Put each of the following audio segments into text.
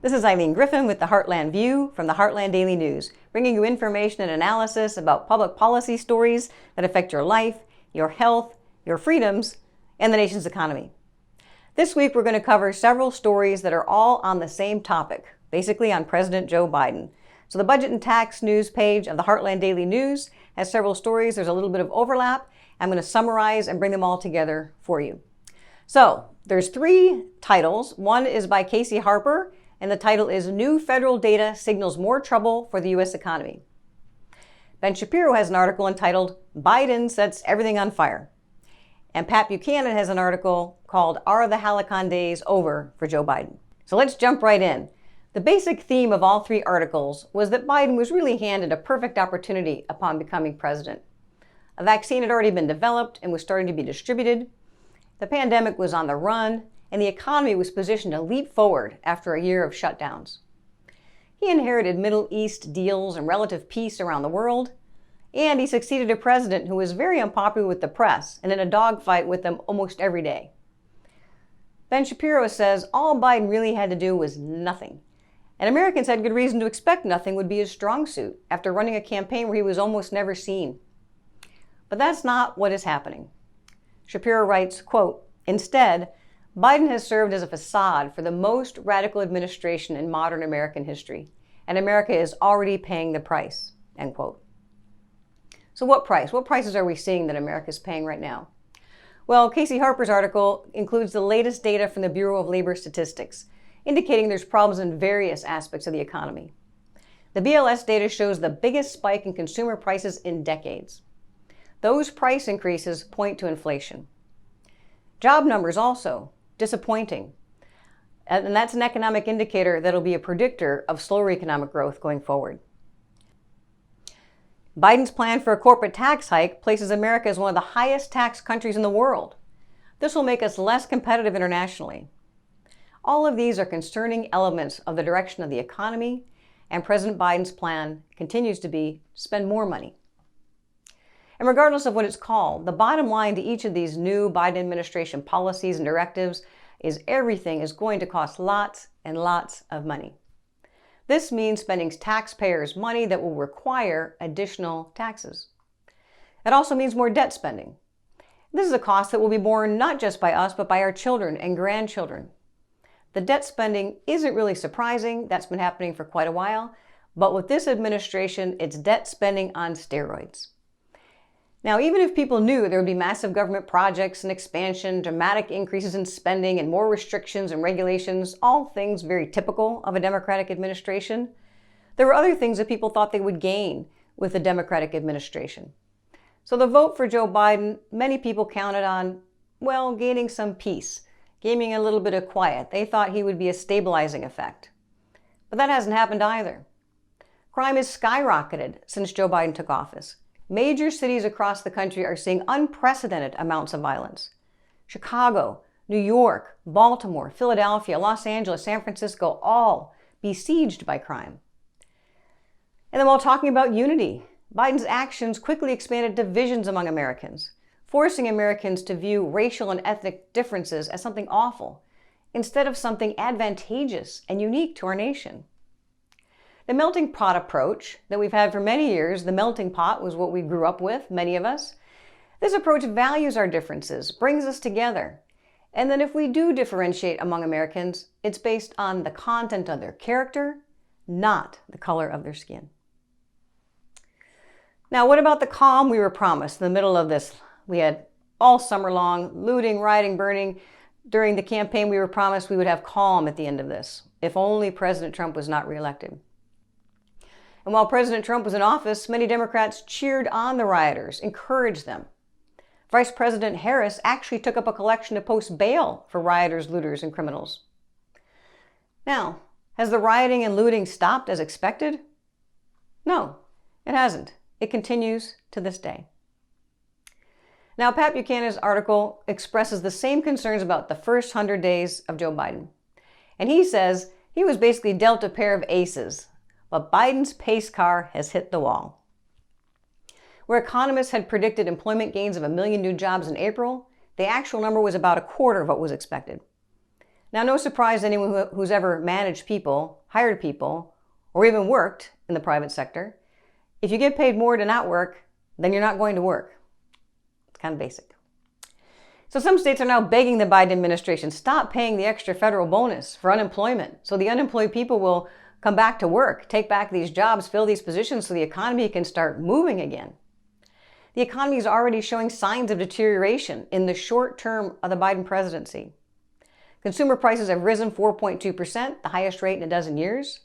This is Eileen Griffin with the Heartland View from the Heartland Daily News, bringing you information and analysis about public policy stories that affect your life, your health, your freedoms, and the nation's economy. This week, we're going to cover several stories that are all on the same topic, basically on President Joe Biden. So the Budget and Tax News page of the Heartland Daily News has several stories. There's a little bit of overlap. I'm going to summarize and bring them all together for you. So there's three titles. One is by Casey Harper, and the title is New Federal Data Signals More Trouble for the U.S. Economy. Ben Shapiro has an article entitled Biden Sets Everything on Fire. And Pat Buchanan has an article called Are the Halcyon Days Over for Joe Biden? So let's jump right in. The basic theme of all three articles was that Biden was really handed a perfect opportunity upon becoming president. A vaccine had already been developed and was starting to be distributed. The pandemic was on the run, and the economy was positioned to leap forward after a year of shutdowns. He inherited Middle East deals and relative peace around the world, and he succeeded a president who was very unpopular with the press and in a dogfight with them almost every day. Ben Shapiro says all Biden really had to do was nothing, and Americans had good reason to expect nothing would be his strong suit after running a campaign where he was almost never seen. But that's not what is happening. Shapiro writes, quote, "Instead, Biden has served as a facade for the most radical administration in modern American history, and America is already paying the price," end quote. So what price? What prices are we seeing that America is paying right now? Well, Casey Harper's article includes the latest data from the Bureau of Labor Statistics, indicating there's problems in various aspects of the economy. The BLS data shows the biggest spike in consumer prices in decades. Those price increases point to inflation. Job numbers also disappointing. And that's an economic indicator that'll be a predictor of slower economic growth going forward. Biden's plan for a corporate tax hike places America as one of the highest tax countries in the world. This will make us less competitive internationally. All of these are concerning elements of the direction of the economy, and President Biden's plan continues to be spend more money. And regardless of what it's called, the bottom line to each of these new Biden administration policies and directives is everything is going to cost lots and lots of money. This means spending taxpayers' money that will require additional taxes. It also means more debt spending. This is a cost that will be borne not just by us, but by our children and grandchildren. The debt spending isn't really surprising. That's been happening for quite a while. But with this administration, it's debt spending on steroids. Now, even if people knew there would be massive government projects and expansion, dramatic increases in spending and more restrictions and regulations, all things very typical of a Democratic administration, there were other things that people thought they would gain with the Democratic administration. So the vote for Joe Biden, many people counted on, well, gaining some peace, gaining a little bit of quiet. They thought he would be a stabilizing effect. But that hasn't happened either. Crime has skyrocketed since Joe Biden took office. Major cities across the country are seeing unprecedented amounts of violence. Chicago, New York, Baltimore, Philadelphia, Los Angeles, San Francisco, all besieged by crime. And then while talking about unity, Biden's actions quickly expanded divisions among Americans, forcing Americans to view racial and ethnic differences as something awful, instead of something advantageous and unique to our nation. The melting pot approach that we've had for many years, the melting pot was what we grew up with, many of us. This approach values our differences, brings us together. And then if we do differentiate among Americans, it's based on the content of their character, not the color of their skin. Now, what about the calm we were promised in the middle of this? We had all summer long looting, rioting, burning. During the campaign, we were promised we would have calm at the end of this, if only President Trump was not reelected. And while President Trump was in office, many Democrats cheered on the rioters, encouraged them. Vice President Harris actually took up a collection to post bail for rioters, looters, and criminals. Now, has the rioting and looting stopped as expected? No, it hasn't. It continues to this day. Now, Pat Buchanan's article expresses the same concerns about the first 100 days of Joe Biden. And he says he was basically dealt a pair of aces. But Biden's pace car has hit the wall. Where economists had predicted employment gains of 1 million new jobs in April, the actual number was about a quarter of what was expected. Now, no surprise to anyone who's ever managed people, hired people, or even worked in the private sector. If you get paid more to not work, then you're not going to work. It's kind of basic. So some states are now begging the Biden administration, stop paying the extra federal bonus for unemployment so the unemployed people will come back to work, take back these jobs, fill these positions so the economy can start moving again. The economy is already showing signs of deterioration in the short term of the Biden presidency. Consumer prices have risen 4.2%, the highest rate in a dozen years.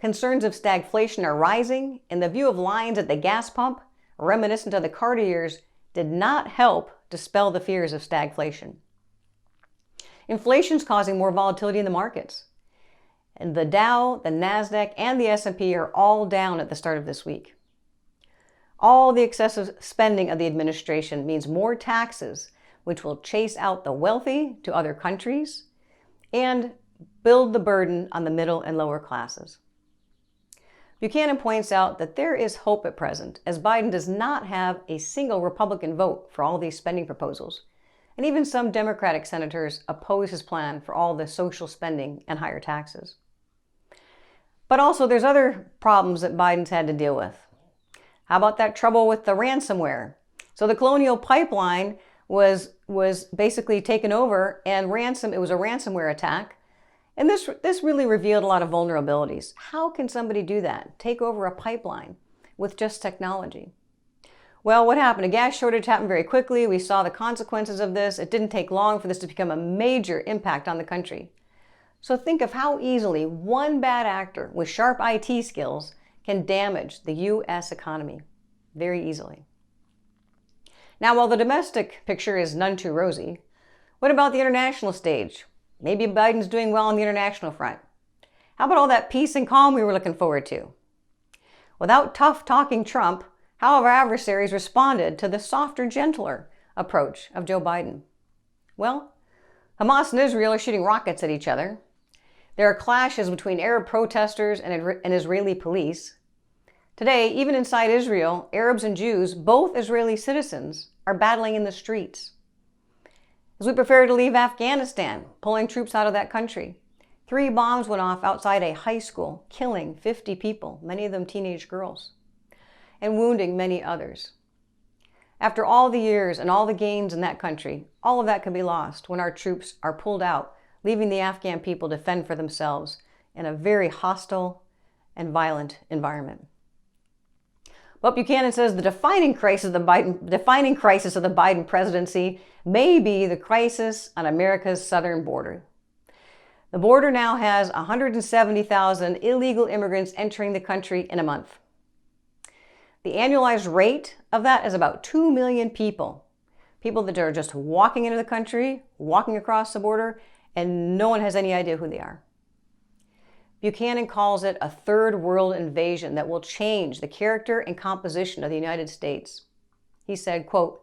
Concerns of stagflation are rising, and the view of lines at the gas pump, reminiscent of the Carter years, did not help dispel the fears of stagflation. Inflation is causing more volatility in the markets. And the Dow, the NASDAQ, and the S&P are all down at the start of this week. All the excessive spending of the administration means more taxes, which will chase out the wealthy to other countries and build the burden on the middle and lower classes. Buchanan points out that there is hope at present, as Biden does not have a single Republican vote for all these spending proposals, and even some Democratic senators oppose his plan for all the social spending and higher taxes. But also there's other problems that Biden's had to deal with. How about that trouble with the ransomware? So the Colonial Pipeline was basically taken over, and it was a ransomware attack. And this really revealed a lot of vulnerabilities. How can somebody do that? Take over a pipeline with just technology? Well, what happened? A gas shortage happened very quickly. We saw the consequences of this. It didn't take long for this to become a major impact on the country. So think of how easily one bad actor with sharp IT skills can damage the U.S. economy very easily. Now, while the domestic picture is none too rosy, what about the international stage? Maybe Biden's doing well on the international front. How about all that peace and calm we were looking forward to? Without tough-talking Trump, how have our adversaries responded to the softer, gentler approach of Joe Biden? Well, Hamas and Israel are shooting rockets at each other. There are clashes between Arab protesters and Israeli police. Today, even inside Israel, Arabs and Jews, both Israeli citizens, are battling in the streets. As we prepare to leave Afghanistan, pulling troops out of that country, 3 bombs went off outside a high school, killing 50 people, many of them teenage girls, and wounding many others. After all the years and all the gains in that country, all of that could be lost when our troops are pulled out, leaving the Afghan people to fend for themselves in a very hostile and violent environment. But Buchanan says the defining crisis of the Biden presidency may be the crisis on America's southern border. The border now has 170,000 illegal immigrants entering the country in a month. The annualized rate of that is about 2 million people that are just walking into the country, walking across the border, and no one has any idea who they are. Buchanan calls it a third world invasion that will change the character and composition of the United States. He said, quote,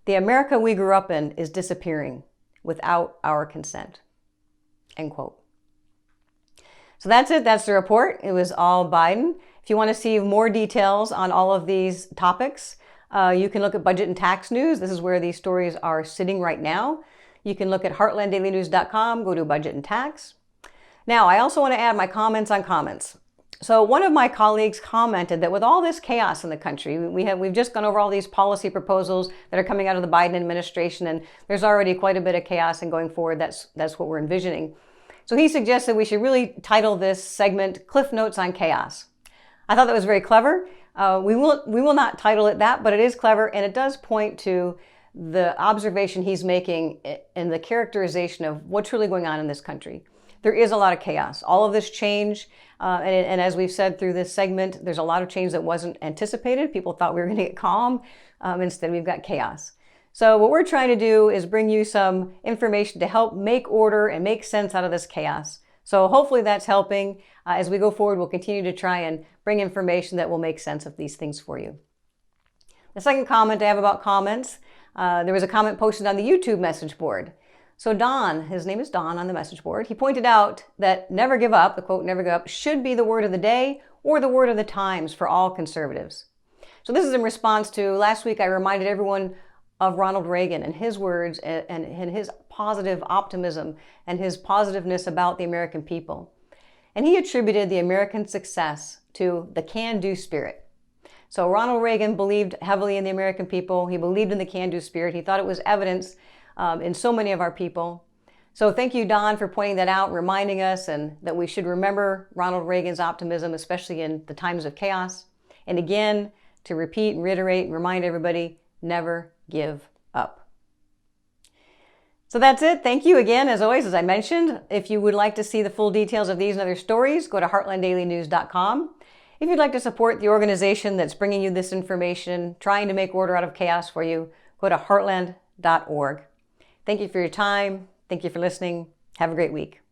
"The America we grew up in is disappearing without our consent," end quote. So that's it. That's the report. It was all Biden. If you want to see more details on all of these topics, you can look at Budget and Tax News. This is where these stories are sitting right now. You can look at heartlanddailynews.com, go to Budget and Tax. Now, I also want to add my comments on comments. So one of my colleagues commented that with all this chaos in the country, we've just gone over all these policy proposals that are coming out of the Biden administration, and there's already quite a bit of chaos, and going forward, that's what we're envisioning. So he suggested we should really title this segment Cliff Notes on Chaos. I thought that was very clever. We will not title it that, but it is clever, and it does point to the observation he's making and the characterization of what's really going on in this country. There is a lot of chaos. All of this change, and as we've said through this segment, there's a lot of change that wasn't anticipated. People thought we were going to get calm. Instead, we've got chaos. So what we're trying to do is bring you some information to help make order and make sense out of this chaos. So hopefully that's helping. As we go forward, we'll continue to try and bring information that will make sense of these things for you. The second comment I have about comments, there was a comment posted on the YouTube message board. So Don, his name is Don on the message board, he pointed out that never give up, the quote, never give up, should be the word of the day or the word of the times for all conservatives. So this is in response to last week I reminded everyone of Ronald Reagan and his words and his positive optimism and his positiveness about the American people. And he attributed the American success to the can-do spirit. So Ronald Reagan believed heavily in the American people. He believed in the can-do spirit. He thought it was evidence in so many of our people. So thank you, Don, for pointing that out, reminding us and that we should remember Ronald Reagan's optimism, especially in the times of chaos. And again, to repeat and reiterate and remind everybody, never give up. So that's it. Thank you again, as always, as I mentioned. If you would like to see the full details of these and other stories, go to heartlanddailynews.com. If you'd like to support the organization that's bringing you this information, trying to make order out of chaos for you, go to heartland.org. Thank you for your time. Thank you for listening. Have a great week.